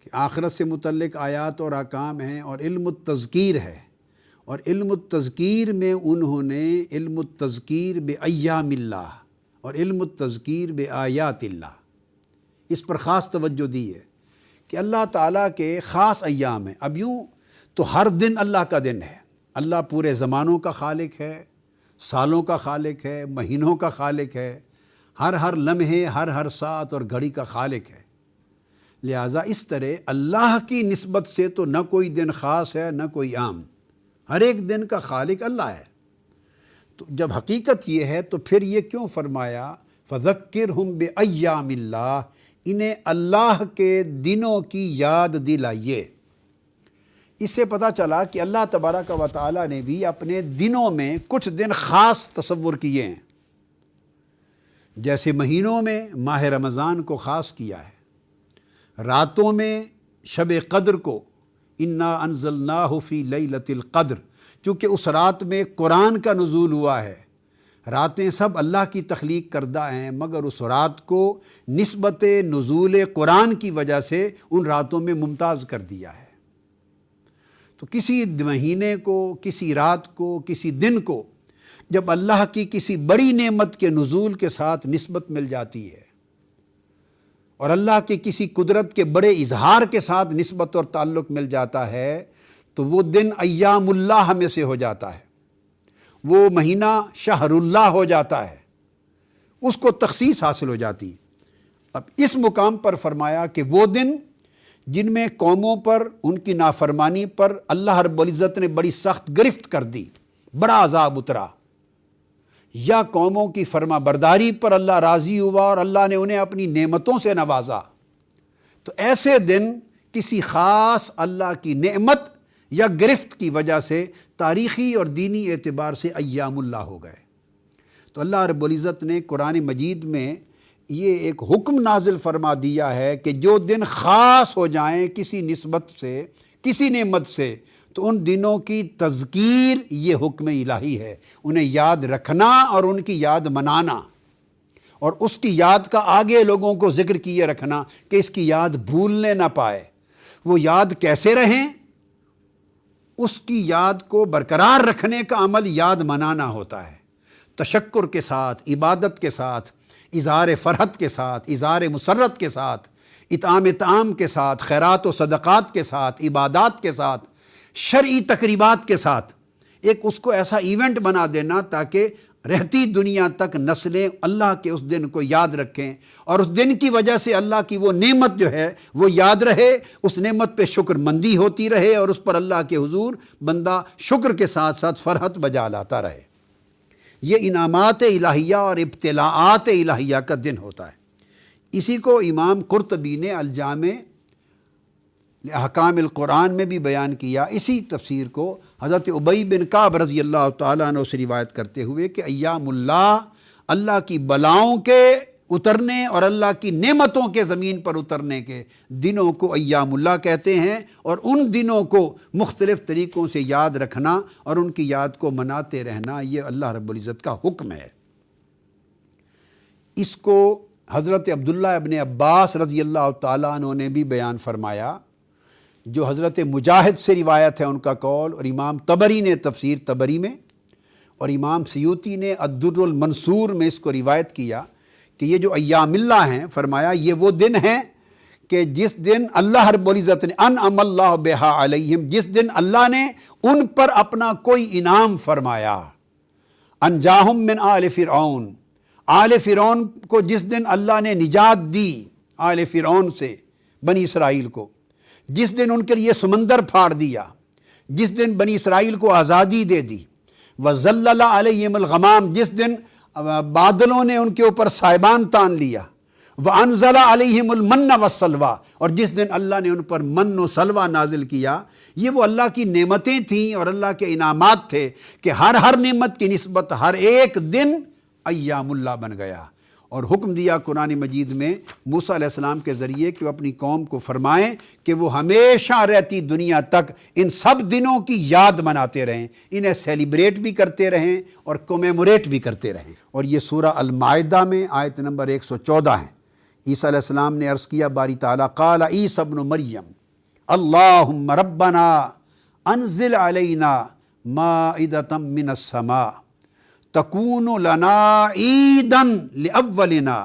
کہ آخرت سے متعلق آیات اور احکام ہیں اور علم التذکیر ہے، اور علم التذکیر میں انہوں نے علم التذکیر بایام اللہ اور علم التذکیر بآیات اللہ، اس پر خاص توجہ دی ہے کہ اللہ تعالیٰ کے خاص ایام ہیں۔ اب یوں تو ہر دن اللہ کا دن ہے، اللہ پورے زمانوں کا خالق ہے، سالوں کا خالق ہے، مہینوں کا خالق ہے، ہر لمحے ہر ساعت اور گھڑی کا خالق ہے۔ لہٰذا اس طرح اللہ کی نسبت سے تو نہ کوئی دن خاص ہے نہ کوئی عام، ہر ایک دن کا خالق اللہ ہے۔ تو جب حقیقت یہ ہے تو پھر یہ کیوں فرمایا فذکرہم بایام اللہ، انہیں اللہ کے دنوں کی یاد دلائیے۔ اس سے پتہ چلا کہ اللہ تبارک و تعالیٰ نے بھی اپنے دنوں میں کچھ دن خاص تصور کیے ہیں، جیسے مہینوں میں ماہ رمضان کو خاص کیا ہے، راتوں میں شب قدر کو انا انزلناہ فی لیلۃ القدر، چونکہ اس رات میں قرآن کا نزول ہوا ہے۔ راتیں سب اللہ کی تخلیق کردہ ہیں، مگر اس رات کو نسبت نزول قرآن کی وجہ سے ان راتوں میں ممتاز کر دیا ہے۔ تو کسی مہینے کو، کسی رات کو، کسی دن کو جب اللہ کی کسی بڑی نعمت کے نزول کے ساتھ نسبت مل جاتی ہے اور اللہ کی کسی قدرت کے بڑے اظہار کے ساتھ نسبت اور تعلق مل جاتا ہے تو وہ دن ایام اللہ میں سے ہو جاتا ہے، وہ مہینہ شہر اللہ ہو جاتا ہے، اس کو تخصیص حاصل ہو جاتی۔ اب اس مقام پر فرمایا کہ وہ دن جن میں قوموں پر ان کی نافرمانی پر اللہ رب العزت نے بڑی سخت گرفت کر دی، بڑا عذاب اترا، یا قوموں کی فرما برداری پر اللہ راضی ہوا اور اللہ نے انہیں اپنی نعمتوں سے نوازا، تو ایسے دن کسی خاص اللہ کی نعمت یا گرفت کی وجہ سے تاریخی اور دینی اعتبار سے ایام اللہ ہو گئے۔ تو اللہ رب العزت نے قرآن مجید میں یہ ایک حکم نازل فرما دیا ہے کہ جو دن خاص ہو جائیں کسی نسبت سے، کسی نعمت سے، تو ان دنوں کی تذکیر یہ حکم الہی ہے، انہیں یاد رکھنا اور ان کی یاد منانا، اور اس کی یاد کا آگے لوگوں کو ذکر کیے رکھنا کہ اس کی یاد بھولنے نہ پائے۔ وہ یاد کیسے رہیں؟ اس کی یاد کو برقرار رکھنے کا عمل یاد منانا ہوتا ہے، تشکر کے ساتھ، عبادت کے ساتھ، اظہار فرحت کے ساتھ، اظہار مسرت کے ساتھ، اطعام طعام کے ساتھ، خیرات و صدقات کے ساتھ، عبادات کے ساتھ، شرعی تقریبات کے ساتھ، ایک اس کو ایسا ایونٹ بنا دینا تاکہ رہتی دنیا تک نسلیں اللہ کے اس دن کو یاد رکھیں اور اس دن کی وجہ سے اللہ کی وہ نعمت جو ہے وہ یاد رہے، اس نعمت پہ شکر مندی ہوتی رہے اور اس پر اللہ کے حضور بندہ شکر کے ساتھ ساتھ فرحت بجا لاتا رہے۔ یہ انعامات الہیہ اور ابتلاعات الہیہ کا دن ہوتا ہے۔ اسی کو امام قرطبی نے الجامع احکام القرآن میں بھی بیان کیا، اسی تفسیر کو حضرت ابی بن کعب رضی اللہ تعالیٰ عنہ سے روایت کرتے ہوئے کہ ایام اللہ، اللہ کی بلاؤں کے اترنے اور اللہ کی نعمتوں کے زمین پر اترنے کے دنوں کو ایام اللہ کہتے ہیں، اور ان دنوں کو مختلف طریقوں سے یاد رکھنا اور ان کی یاد کو مناتے رہنا یہ اللہ رب العزت کا حکم ہے۔ اس کو حضرت عبداللہ ابن عباس رضی اللہ تعالیٰ عنہ نے بھی بیان فرمایا، جو حضرت مجاہد سے روایت ہے ان کا قول، اور امام طبری نے تفسیر طبری میں اور امام سیوطی نے الدر المنصور میں اس کو روایت کیا کہ یہ جو ایام اللہ ہیں، فرمایا یہ وہ دن ہیں کہ جس دن اللہ رب العزت نے انعم اللہ بہا علیہم، جس دن اللہ نے ان پر اپنا کوئی انعام فرمایا، انجاہم من آل فرعون، آل فرعون کو جس دن اللہ نے نجات دی آل فرعون سے، بنی اسرائیل کو، جس دن ان کے لیے سمندر پھاڑ دیا، جس دن بنی اسرائیل کو آزادی دے دی، وَظَلَّلَ عَلَيْهِمُ الْغَمَامُ، جس دن بادلوں نے ان کے اوپر سائبان تان لیا، وَأَنزَلَ عَلَيْهِمُ الْمَنَّ وَالسَّلْوَىٰ، اور جس دن اللہ نے ان پر من و سلوہ نازل کیا، یہ وہ اللہ کی نعمتیں تھیں اور اللہ کے انعامات تھے کہ ہر نعمت کی نسبت ہر ایک دن ایام اللہ بن گیا، اور حکم دیا قرآن مجید میں موسیٰ علیہ السلام کے ذریعے کہ وہ اپنی قوم کو فرمائیں کہ وہ ہمیشہ رہتی دنیا تک ان سب دنوں کی یاد مناتے رہیں، انہیں سیلیبریٹ بھی کرتے رہیں اور کومیموریٹ بھی کرتے رہیں۔ اور یہ سورہ المائدہ میں آیت نمبر 114 ہے عیسیٰ علیہ السلام نے عرض کیا باری تعالیٰ قال عیسی ابن مریم اللہم ربنا انزل علینا مائدۃ من السماء تکون لنا عیدا لاولنا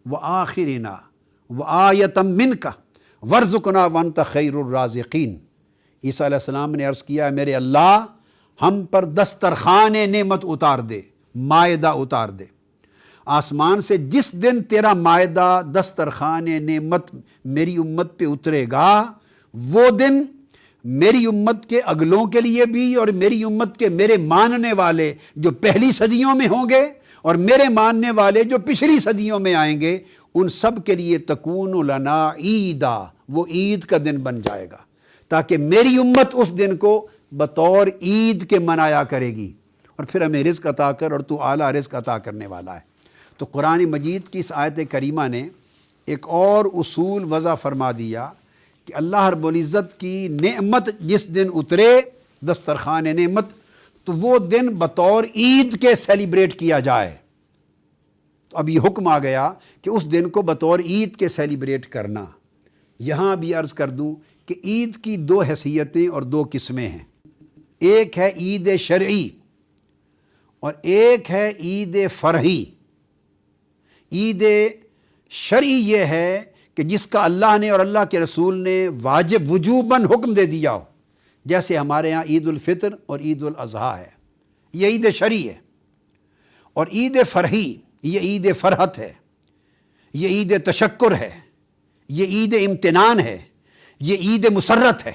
وآخرنا وآیۃ منک وارزقنا وانت خیر الرازقین۔ عیسیٰ علیہ السلام نے عرض کیا میرے اللہ ہم پر دسترخوان نعمت اتار دے، مائدہ اتار دے، آسمان سے جس دن تیرا مائدہ دسترخوان نعمت میری امت پہ اترے گا وہ دن میری امت کے اگلوں کے لیے بھی اور میری امت کے میرے ماننے والے جو پہلی صدیوں میں ہوں گے اور میرے ماننے والے جو پچھلی صدیوں میں آئیں گے ان سب کے لیے تکون لنا عیدا، وہ عید کا دن بن جائے گا تاکہ میری امت اس دن کو بطور عید کے منایا کرے گی، اور پھر ہمیں رزق عطا کر اور تو اعلیٰ رزق عطا کرنے والا ہے۔ تو قرآن مجید کی اس آیت کریمہ نے ایک اور اصول وضع فرما دیا کہ اللہ رب العزت کی نعمت جس دن اترے دسترخوان نعمت تو وہ دن بطور عید کے سیلیبریٹ کیا جائے۔ تو اب یہ حکم آ گیا کہ اس دن کو بطور عید کے سیلیبریٹ کرنا۔ یہاں بھی عرض کر دوں کہ عید کی دو حیثیتیں اور دو قسمیں ہیں، ایک ہے عید شرعی اور ایک ہے عید فرحی۔ عید شرعی یہ ہے کہ جس کا اللہ نے اور اللہ کے رسول نے واجب وجوباً حکم دے دیا ہو، جیسے ہمارے ہاں عید الفطر اور عید الاضحیٰ ہے، یہ عید شرعی ہے۔ اور عید فرحی یہ عید فرحت ہے، یہ عید تشکر ہے، یہ عید امتنان ہے، یہ عید مسرت ہے۔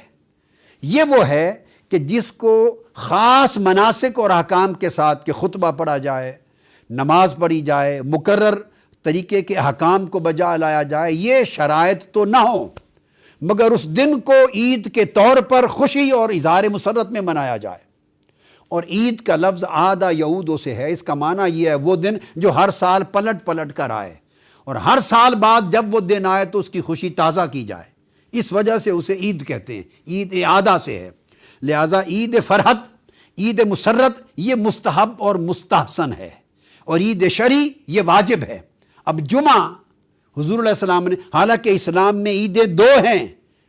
یہ وہ ہے کہ جس کو خاص مناسک اور احکام کے ساتھ کہ خطبہ پڑھا جائے، نماز پڑھی جائے، مقرر طریقے کے احکام کو بجا لایا جائے، یہ شرائط تو نہ ہوں مگر اس دن کو عید کے طور پر خوشی اور اظہار مسرت میں منایا جائے۔ اور عید کا لفظ عاد یعود سے ہے، اس کا معنی یہ ہے وہ دن جو ہر سال پلٹ پلٹ کر آئے اور ہر سال بعد جب وہ دن آئے تو اس کی خوشی تازہ کی جائے، اس وجہ سے اسے عید کہتے ہیں، عید اعادہ سے ہے۔ لہٰذا عید فرحت، عید مسرت یہ مستحب اور مستحسن ہے، اور عید شرعی یہ واجب ہے۔ اب جمعہ حضور علیہ السلام نے، حالانکہ اسلام میں عیدیں دو ہیں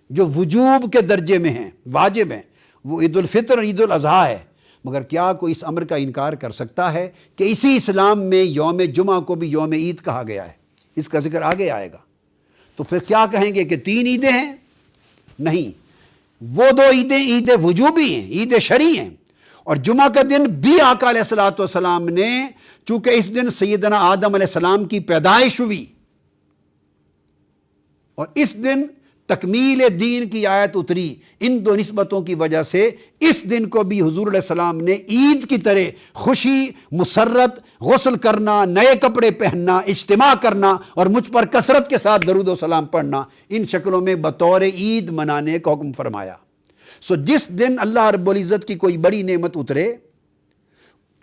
جو وجوب کے درجے میں ہیں، واجب ہیں، وہ عید الفطر اور عید الاضحیٰ ہے، مگر کیا کوئی اس امر کا انکار کر سکتا ہے کہ اسی اسلام میں یوم جمعہ کو بھی یوم عید کہا گیا ہے؟ اس کا ذکر آگے آئے گا۔ تو پھر کیا کہیں گے کہ تین عیدیں ہیں؟ نہیں، وہ دو عیدیں عید وجوبی ہیں، عید شرعی ہیں، اور جمعہ کا دن بھی آقا علیہ الصلوۃ والسلام نے، چونکہ اس دن سیدنا آدم علیہ السلام کی پیدائش ہوئی اور اس دن تکمیل دین کی آیت اتری، ان دو نسبتوں کی وجہ سے اس دن کو بھی حضور علیہ السلام نے عید کی طرح خوشی، مسرت، غسل کرنا، نئے کپڑے پہننا، اجتماع کرنا اور مجھ پر کثرت کے ساتھ درود و سلام پڑھنا، ان شکلوں میں بطور عید منانے کا حکم فرمایا۔ سو جس دن اللہ رب العزت کی کوئی بڑی نعمت اترے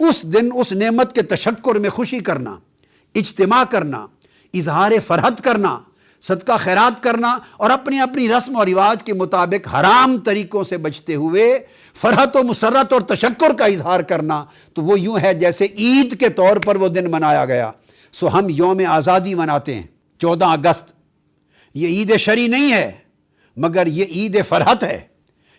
اس دن اس نعمت کے تشکر میں خوشی کرنا، اجتماع کرنا، اظہار فرحت کرنا، صدقہ خیرات کرنا، اور اپنی اپنی رسم و رواج کے مطابق حرام طریقوں سے بچتے ہوئے فرحت و مسرت اور تشکر کا اظہار کرنا، تو وہ یوں ہے جیسے عید کے طور پر وہ دن منایا گیا۔ سو ہم یوم آزادی مناتے ہیں 14 اگست، یہ عید شرعی نہیں ہے مگر یہ عید فرحت ہے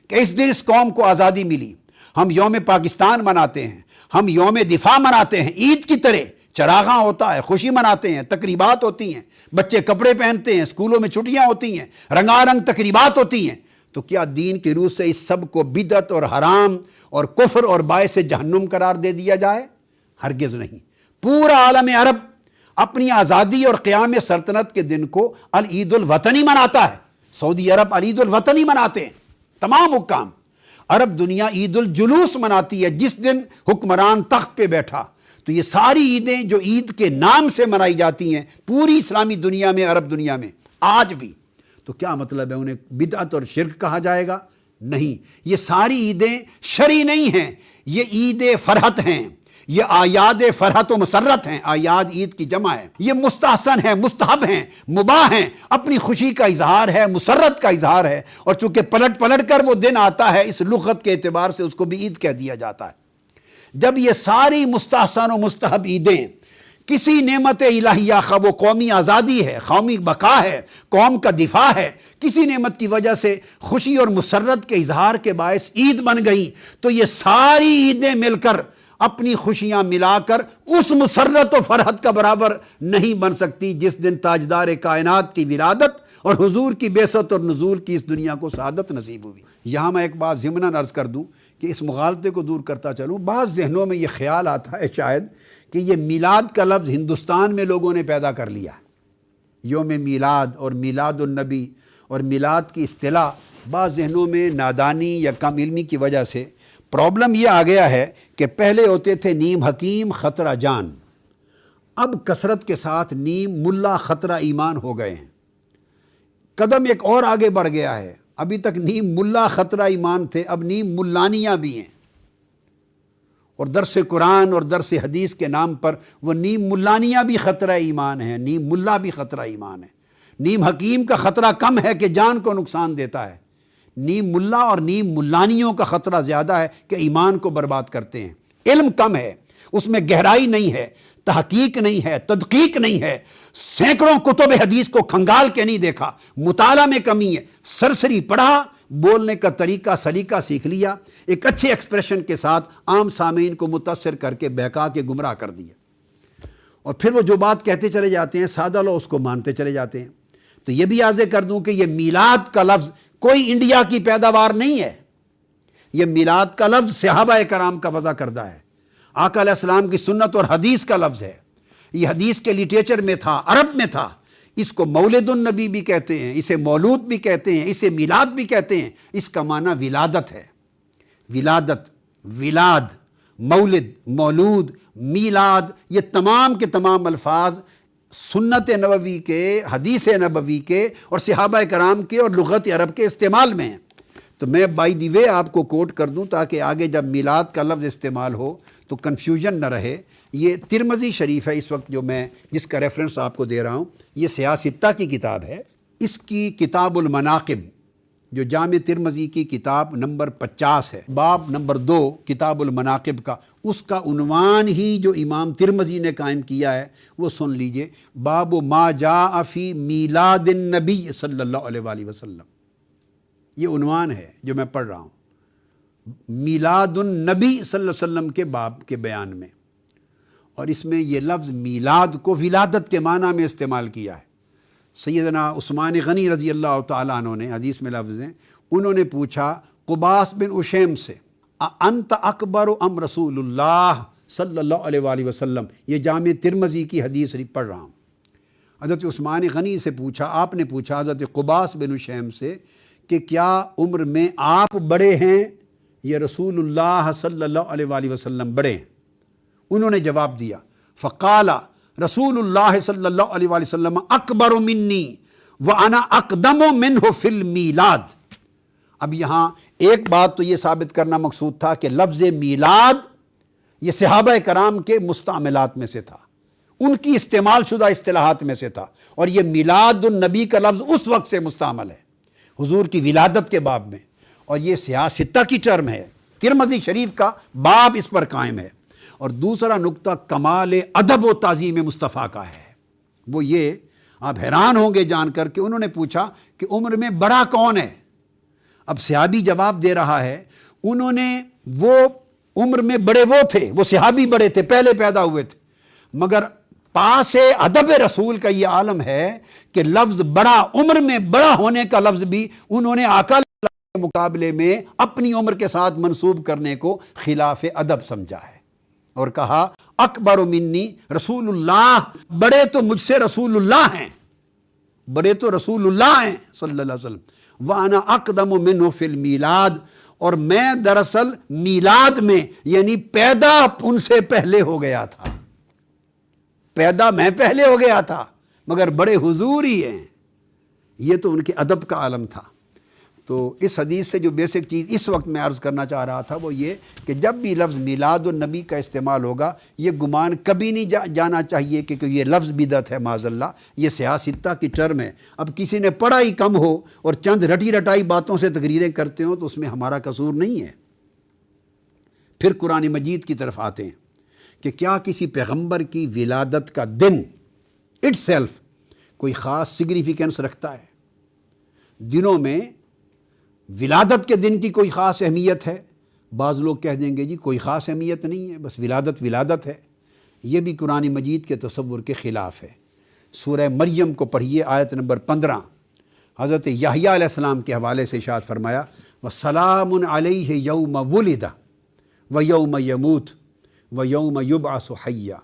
کہ اس دن اس قوم کو آزادی ملی۔ ہم یوم پاکستان مناتے ہیں، ہم یوم دفاع مناتے ہیں، عید کی طرح چراغاں ہوتا ہے، خوشی مناتے ہیں، تقریبات ہوتی ہیں، بچے کپڑے پہنتے ہیں، اسکولوں میں چھٹیاں ہوتی ہیں، رنگا رنگ تقریبات ہوتی ہیں۔ تو کیا دین کی روح سے اس سب کو بدعت اور حرام اور کفر اور باعث جہنم قرار دے دیا جائے؟ ہرگز نہیں۔ پورا عالم عرب اپنی آزادی اور قیام سلطنت کے دن کو العید الوطنی مناتا ہے۔ سعودی عرب العید الوطنی مناتے ہیں، تمام حکام۔ عرب دنیا عید الجلوس مناتی ہے، جس دن حکمران تخت پہ بیٹھا۔ تو یہ ساری عیدیں جو عید کے نام سے منائی جاتی ہیں پوری اسلامی دنیا میں، عرب دنیا میں آج بھی، تو کیا مطلب ہے انہیں بدعت اور شرک کہا جائے گا؟ نہیں، یہ ساری عیدیں شرعی نہیں ہیں، یہ عید فرحت ہیں، یہ آیاد فرحت و مسرت ہیں۔ آیاد عید کی جمع ہے، یہ مستحسن ہیں، مستحب ہیں، مباح ہیں، اپنی خوشی کا اظہار ہے، مسرت کا اظہار ہے، اور چونکہ پلٹ پلٹ کر وہ دن آتا ہے اس لغت کے اعتبار سے اس کو بھی عید کہہ دیا جاتا ہے۔ جب یہ ساری مستحسن و مستحب عیدیں کسی نعمت الہیہ، خواہ وہ قومی آزادی ہے، قومی بقا ہے، قوم کا دفاع ہے، کسی نعمت کی وجہ سے خوشی اور مسرت کے اظہار کے باعث عید بن گئی، تو یہ ساری عیدیں مل کر اپنی خوشیاں ملا کر اس مسرت و فرحت کا برابر نہیں بن سکتی جس دن تاجدار کائنات کی ولادت اور حضور کی بعثت اور نزول کی اس دنیا کو سعادت نصیب ہوئی۔ یہاں میں ایک بات ضمناً عرض کر دوں کہ اس مغالطے کو دور کرتا چلوں، بعض ذہنوں میں یہ خیال آتا ہے شاید کہ یہ میلاد کا لفظ ہندوستان میں لوگوں نے پیدا کر لیا ہے۔ یوم میلاد اور میلاد النبی اور میلاد کی اصطلاح بعض ذہنوں میں نادانی یا کم علمی کی وجہ سے پرابلم یہ آ گیا ہے کہ پہلے ہوتے تھے نیم حکیم خطرہ جان، اب کثرت کے ساتھ نیم ملا خطرہ ایمان ہو گئے ہیں۔ قدم ایک اور آگے بڑھ گیا ہے، ابھی تک نیم ملا خطرہ ایمان تھے، اب نیم ملانیاں بھی ہیں، اور درس قرآن اور درس حدیث کے نام پر وہ نیم ملانیاں بھی خطرہ ایمان ہیں، نیم ملا بھی خطرہ ایمان ہے۔ نیم حکیم کا خطرہ کم ہے کہ جان کو نقصان دیتا ہے، نیم ملا اور نیم ملانیوں کا خطرہ زیادہ ہے کہ ایمان کو برباد کرتے ہیں۔ علم کم ہے، اس میں گہرائی نہیں ہے، تحقیق نہیں ہے، تدقیق نہیں ہے، سینکڑوں کتب حدیث کو کھنگال کے نہیں دیکھا، مطالعہ میں کمی ہے، سرسری پڑھا، بولنے کا طریقہ سلیقہ سیکھ لیا، ایک اچھے ایکسپریشن کے ساتھ عام سامعین کو متاثر کر کے بہکا کے گمراہ کر دیا، اور پھر وہ جو بات کہتے چلے جاتے ہیں سادہ لوگ اس کو مانتے چلے جاتے ہیں۔ تو یہ بھی واضح کر دوں کہ یہ میلاد کا لفظ کوئی انڈیا کی پیداوار نہیں ہے، یہ میلاد کا لفظ صحابہ کرام کا وضع کردہ ہے، آقا علیہ السلام کی سنت اور حدیث کا لفظ ہے، یہ حدیث کے لٹریچر میں تھا، عرب میں تھا۔ اس کو مولد النبی بھی کہتے ہیں، اسے مولود بھی کہتے ہیں، اسے میلاد بھی کہتے ہیں، اس کا معنی ولادت ہے۔ ولادت، ولاد، مولد، مولود، میلاد، یہ تمام کے تمام الفاظ سنت نبوی کے، حدیث نبوی کے اور صحابہ کرام کے اور لغت عرب کے استعمال میں ہیں۔ تو میں بائی دی وے آپ کو کوٹ کر دوں تاکہ آگے جب میلاد کا لفظ استعمال ہو تو کنفیوژن نہ رہے۔ یہ ترمذی شریف ہے اس وقت جو میں جس کا ریفرنس آپ کو دے رہا ہوں، یہ سیاہ ستہ کی کتاب ہے، اس کی کتاب المناقب جو جامع ترمذی کی کتاب نمبر 50 ہے، باب نمبر 2 کتاب المناقب کا، اس کا عنوان ہی جو امام ترمذی نے قائم کیا ہے وہ سن لیجئے، باب ما جاء فی میلاد النبی صلی اللہ علیہ وآلہ وسلم، یہ عنوان ہے جو میں پڑھ رہا ہوں، میلاد النبی صلی اللہ علیہ وسلم کے باب کے بیان میں، اور اس میں یہ لفظ میلاد کو ولادت کے معنی میں استعمال کیا ہے۔ سیدنا عثمان غنی رضی اللہ تعالیٰ عنہ نے، حدیث میں لفظ ہیں، انہوں نے پوچھا قباس بن اشیم سے، انت اکبر ام رسول اللہ صلی اللہ علیہ وآلہ وسلم، یہ جامع ترمذی کی حدیث پڑھ رہا ہوں۔ حضرت عثمان غنی سے پوچھا، آپ نے پوچھا حضرت قباس بن اشیم سے کہ کیا عمر میں آپ بڑے ہیں یا رسول اللہ صلی اللہ علیہ وآلہ وسلم بڑے ہیں؟ انہوں نے جواب دیا، فقال رسول اللہ صلی اللہ علیہ وآلہ وسلم اکبر منی وانا اقدم منہ فی المیلاد۔ اب یہاں ایک بات تو یہ ثابت کرنا مقصود تھا کہ لفظ میلاد یہ صحابہ کرام کے مستعملات میں سے تھا، ان کی استعمال شدہ اصطلاحات میں سے تھا، اور یہ میلاد النبی کا لفظ اس وقت سے مستعمل ہے حضور کی ولادت کے باب میں، اور یہ سیاہ ستہ کی ٹرم ہے، ترمذی شریف کا باب اس پر قائم ہے۔ اور دوسرا نقطہ کمال ادب و تعظیم مصطفیٰ کا ہے، وہ یہ آپ حیران ہوں گے جان کر کہ انہوں نے پوچھا کہ عمر میں بڑا کون ہے؟ اب صحابی جواب دے رہا ہے، انہوں نے وہ عمر میں بڑے وہ تھے، وہ صحابی بڑے تھے، پہلے پیدا ہوئے تھے، مگر پاس ادب رسول کا یہ عالم ہے کہ لفظ بڑا، عمر میں بڑا ہونے کا لفظ بھی انہوں نے آقا کے مقابلے میں اپنی عمر کے ساتھ منسوب کرنے کو خلاف ادب سمجھا ہے، اور کہا اکبر منی رسول اللہ، بڑے تو مجھ سے رسول اللہ ہیں، بڑے تو رسول اللہ ہیں صلی اللہ علیہ وسلم، وانا اقدم منہ فی المیلاد، اور میں دراصل میلاد میں یعنی پیدا ان سے پہلے ہو گیا تھا، پیدا میں پہلے ہو گیا تھا مگر بڑے حضور ہی ہیں۔ یہ تو ان کے ادب کا عالم تھا۔ تو اس حدیث سے جو بیسک چیز اس وقت میں عرض کرنا چاہ رہا تھا وہ یہ کہ جب بھی لفظ میلاد النبی کا استعمال ہوگا یہ گمان کبھی نہیں جانا چاہیے کہ یہ لفظ بدعت ہے، معاذ اللہ، یہ سیاہ ستہ کی ٹرم ہے۔ اب کسی نے پڑھا ہی کم ہو اور چند رٹی رٹائی باتوں سے تقریریں کرتے ہوں تو اس میں ہمارا قصور نہیں ہے۔ پھر قرآن مجید کی طرف آتے ہیں کہ کیا کسی پیغمبر کی ولادت کا دن اٹ سیلف کوئی خاص سگنیفیکنس رکھتا ہے؟ دنوں میں ولادت کے دن کی کوئی خاص اہمیت ہے؟ بعض لوگ کہہ دیں گے جی کوئی خاص اہمیت نہیں ہے، بس ولادت ولادت ہے۔ یہ بھی قرآن مجید کے تصور کے خلاف ہے۔ سورہ مریم کو پڑھیے، آیت نمبر 15، حضرت یحییٰ علیہ السلام کے حوالے سے ارشاد فرمایا وَسَلَامٌ عَلَيْهِ يَوْمَ وُلِدَ وَيَوْمَ يَمُوتُ وَيَوْمَ يُبْعَثُ حَيًّا،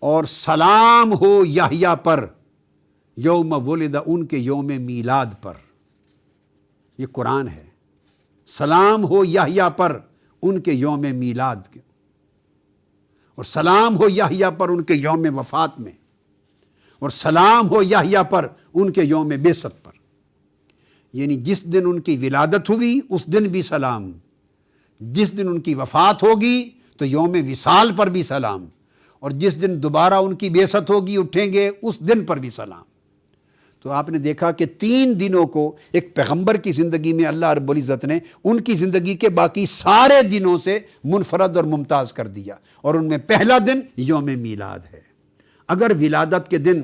اور سلام ہو یحییٰ پر، یوم ولد ان کے یوم میلاد پر۔ یہ قرآن ہے۔ سلام ہو یحییٰ پر ان کے یوم میلاد کے، اور سلام ہو یحییٰ پر ان کے یوم وفات میں، اور سلام ہو یحییٰ پر ان کے یوم بعثت پر۔ یعنی جس دن ان کی ولادت ہوئی اس دن بھی سلام، جس دن ان کی وفات ہوگی تو یوم وصال پر بھی سلام، اور جس دن دوبارہ ان کی بعثت ہوگی اٹھیں گے اس دن پر بھی سلام۔ تو آپ نے دیکھا کہ 3 دنوں کو ایک پیغمبر کی زندگی میں اللہ رب العزت نے ان کی زندگی کے باقی سارے دنوں سے منفرد اور ممتاز کر دیا، اور ان میں پہلا دن یوم میلاد ہے۔ اگر ولادت کے دن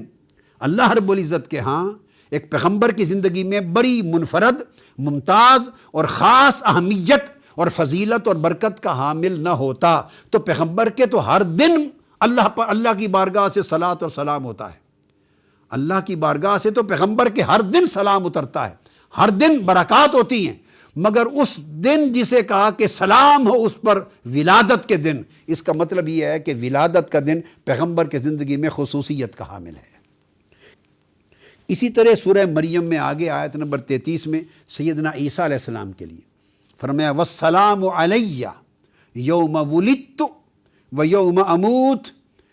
اللہ رب العزت کے ہاں ایک پیغمبر کی زندگی میں بڑی منفرد، ممتاز اور خاص اہمیت اور فضیلت اور برکت کا حامل نہ ہوتا تو پیغمبر کے تو ہر دن اللہ کی بارگاہ سے صلاۃ اور سلام ہوتا ہے۔ اللہ کی بارگاہ سے تو پیغمبر کے ہر دن سلام اترتا ہے، ہر دن برکات ہوتی ہیں، مگر اس دن جسے کہا کہ سلام ہو اس پر ولادت کے دن، اس کا مطلب یہ ہے کہ ولادت کا دن پیغمبر کے زندگی میں خصوصیت کا حامل ہے۔ اسی طرح سورہ مریم میں آگے آیت نمبر 33 میں سیدنا عیسیٰ علیہ السلام کے لیے فرمایا وَالسَّلَامُ عَلَيَّ يَوْمَ وُلِدتُّ وَيَوْمَ أَمُوتُ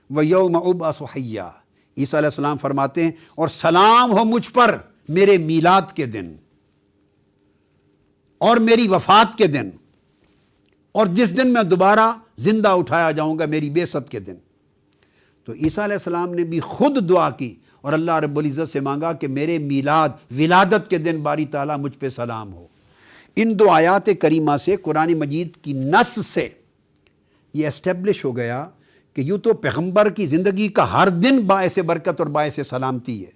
وَيَوْمَ أُبْعَثُ حَيًّا۔ عیسیٰ علیہ السلام فرماتے ہیں اور سلام ہو مجھ پر میرے میلاد کے دن اور میری وفات کے دن، اور جس دن میں دوبارہ زندہ اٹھایا جاؤں گا میری بعثت کے دن۔ تو عیسیٰ علیہ السلام نے بھی خود دعا کی اور اللہ رب العزت سے مانگا کہ میرے میلاد ولادت کے دن باری تعالیٰ مجھ پہ سلام ہو۔ ان 2 آیات کریمہ سے قرآن مجید کی نص سے یہ اسٹیبلش ہو گیا کہ یوں تو پیغمبر کی زندگی کا ہر دن باعث برکت اور باعث سلامتی ہے،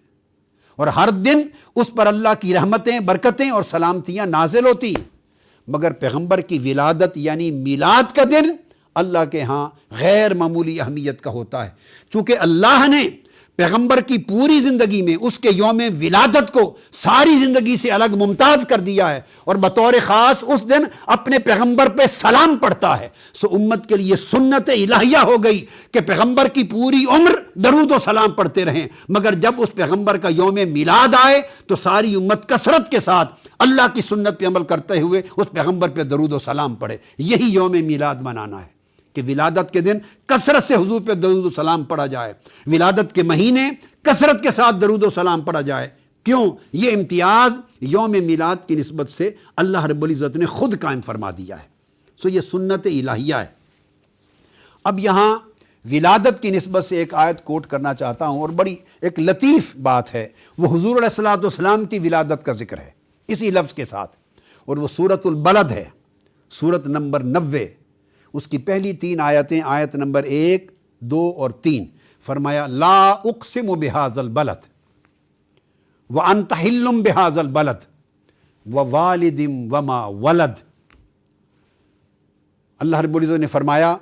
اور ہر دن اس پر اللہ کی رحمتیں، برکتیں اور سلامتیاں نازل ہوتی ہیں، مگر پیغمبر کی ولادت یعنی میلاد کا دن اللہ کے ہاں غیر معمولی اہمیت کا ہوتا ہے، چونکہ اللہ نے پیغمبر کی پوری زندگی میں اس کے یوم ولادت کو ساری زندگی سے الگ ممتاز کر دیا ہے، اور بطور خاص اس دن اپنے پیغمبر پہ سلام پڑھتا ہے۔ سو امت کے لیے سنت الہیہ ہو گئی کہ پیغمبر کی پوری عمر درود و سلام پڑھتے رہیں، مگر جب اس پیغمبر کا یوم میلاد آئے تو ساری امت کثرت کے ساتھ اللہ کی سنت پہ عمل کرتے ہوئے اس پیغمبر پہ درود و سلام پڑھے۔ یہی یوم میلاد منانا ہے کہ ولادت کے دن کثرت سے حضور پہ درود و سلام پڑھا جائے، ولادت کے مہینے کثرت کے ساتھ درود و سلام پڑھا جائے۔ کیوں؟ یہ امتیاز یوم میلاد کی نسبت سے اللہ رب العزت نے خود قائم فرما دیا ہے۔ سو یہ سنت الہیہ ہے۔ اب یہاں ولادت کی نسبت سے ایک آیت کوٹ کرنا چاہتا ہوں، اور بڑی ایک لطیف بات ہے، وہ حضور علیہ الصلوۃ والسلام کی ولادت کا ذکر ہے اسی لفظ کے ساتھ، اور وہ سورۃ البلد ہے، سورۃ نمبر 90، اس کی پہلی 3 آیتیں، آیت نمبر 1، 2 اور 3، فرمایا لا اقسم بہذا البلد وانت حل بہذا البلد ووالد وما ولد۔ اللہ رب العزت نے فرمایا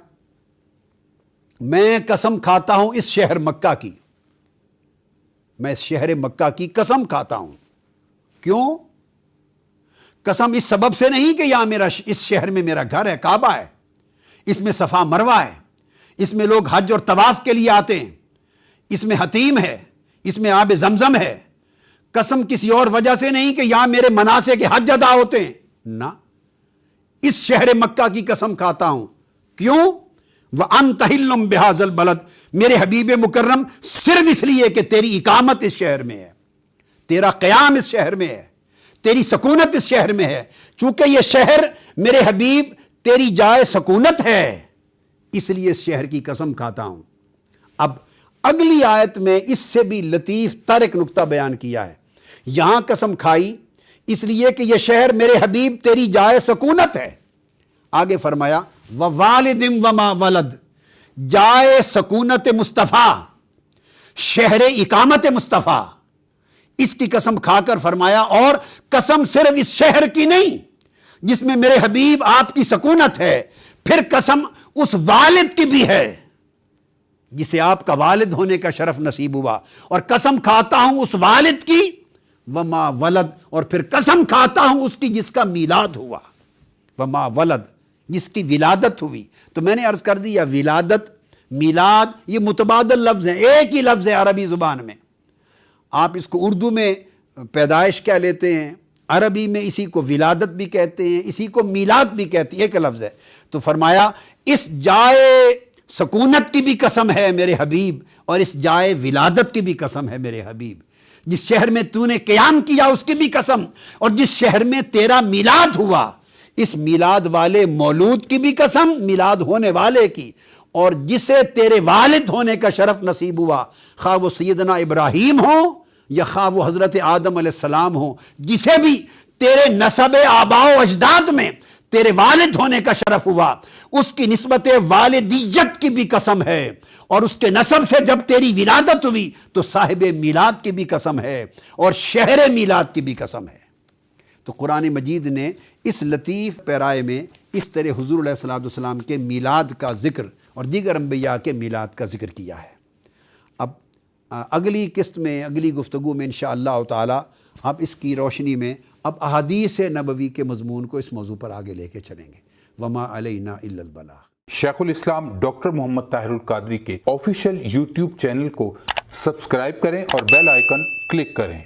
میں قسم کھاتا ہوں اس شہر مکہ کی، میں اس شہر مکہ کی قسم کھاتا ہوں۔ کیوں؟ قسم اس سبب سے نہیں کہ یہاں اس شہر میں میرا گھر ہے، کعبہ ہے، اس میں صفا مروہ ہے، اس میں لوگ حج اور طواف کے لیے آتے ہیں، اس میں حتیم ہے، اس میں آب زمزم ہے۔ قسم کسی اور وجہ سے نہیں کہ یہاں میرے مناسک حج ادا ہوتے ہیں، نہ، اس شہر مکہ کی قسم کھاتا ہوں۔ کیوں؟ وَأَنْتَ حِلٌّ بِهَذَا الْبَلَدِ، میرے حبیب مکرم صرف اس لیے کہ تیری اقامت اس شہر میں ہے، تیرا قیام اس شہر میں ہے، تیری سکونت اس شہر میں ہے، چونکہ یہ شہر میرے حبیب تیری جائے سکونت ہے، اس لیے اس شہر کی قسم کھاتا ہوں۔ اب اگلی آیت میں اس سے بھی لطیف تر ایک نقطہ بیان کیا ہے، یہاں قسم کھائی اس لیے کہ یہ شہر میرے حبیب تیری جائے سکونت ہے، آگے فرمایا وَوَالِدٍ وَمَا وَلَد، جائے سکونت مصطفیٰ، شہر اقامت مصطفیٰ، اس کی قسم کھا کر فرمایا، اور قسم صرف اس شہر کی نہیں جس میں میرے حبیب آپ کی سکونت ہے، پھر قسم اس والد کی بھی ہے جسے آپ کا والد ہونے کا شرف نصیب ہوا، اور قسم کھاتا ہوں اس والد کی وما ولد، اور پھر قسم کھاتا ہوں اس کی جس کا میلاد ہوا، وما ولد، جس کی ولادت ہوئی۔ تو میں نے عرض کر دی، یا ولادت میلاد یہ متبادل لفظ ہیں، ایک ہی لفظ ہے عربی زبان میں۔ آپ اس کو اردو میں پیدائش کہہ لیتے ہیں، عربی میں اسی کو ولادت بھی کہتے ہیں، اسی کو میلاد بھی کہتے ہیں، ایک لفظ ہے۔ تو فرمایا اس جائے سکونت کی بھی قسم ہے میرے حبیب، اور اس جائے ولادت کی بھی قسم ہے میرے حبیب، جس شہر میں تو نے قیام کیا اس کی بھی قسم، اور جس شہر میں تیرا میلاد ہوا اس میلاد والے مولود کی بھی قسم، میلاد ہونے والے کی، اور جسے تیرے والد ہونے کا شرف نصیب ہوا، خواہ وہ سیدنا ابراہیم ہو یا خواہ وہ حضرت آدم علیہ السلام ہو، جسے بھی تیرے نسب آباء و اجداد میں تیرے والد ہونے کا شرف ہوا، اس کی نسبت والدیت کی بھی قسم ہے، اور اس کے نسب سے جب تیری ولادت ہوئی تو صاحب میلاد کی بھی قسم ہے، اور شہر میلاد کی بھی قسم ہے۔ تو قرآن مجید نے اس لطیف پیرائے میں اس طرح حضور علیہ السلام کے میلاد کا ذکر اور دیگر انبیاء کے میلاد کا ذکر کیا ہے۔ اب اگلی قسط میں، اگلی گفتگو میں انشاءاللہ تعالی اب اس کی روشنی میں اب احادیث نبوی کے مضمون کو اس موضوع پر آگے لے کے چلیں گے۔ وما علینا الا البلاغ۔ شیخ الاسلام ڈاکٹر محمد طاہر القادری کے آفیشیل یوٹیوب چینل کو سبسکرائب کریں اور بیل آئیکن کلک کریں۔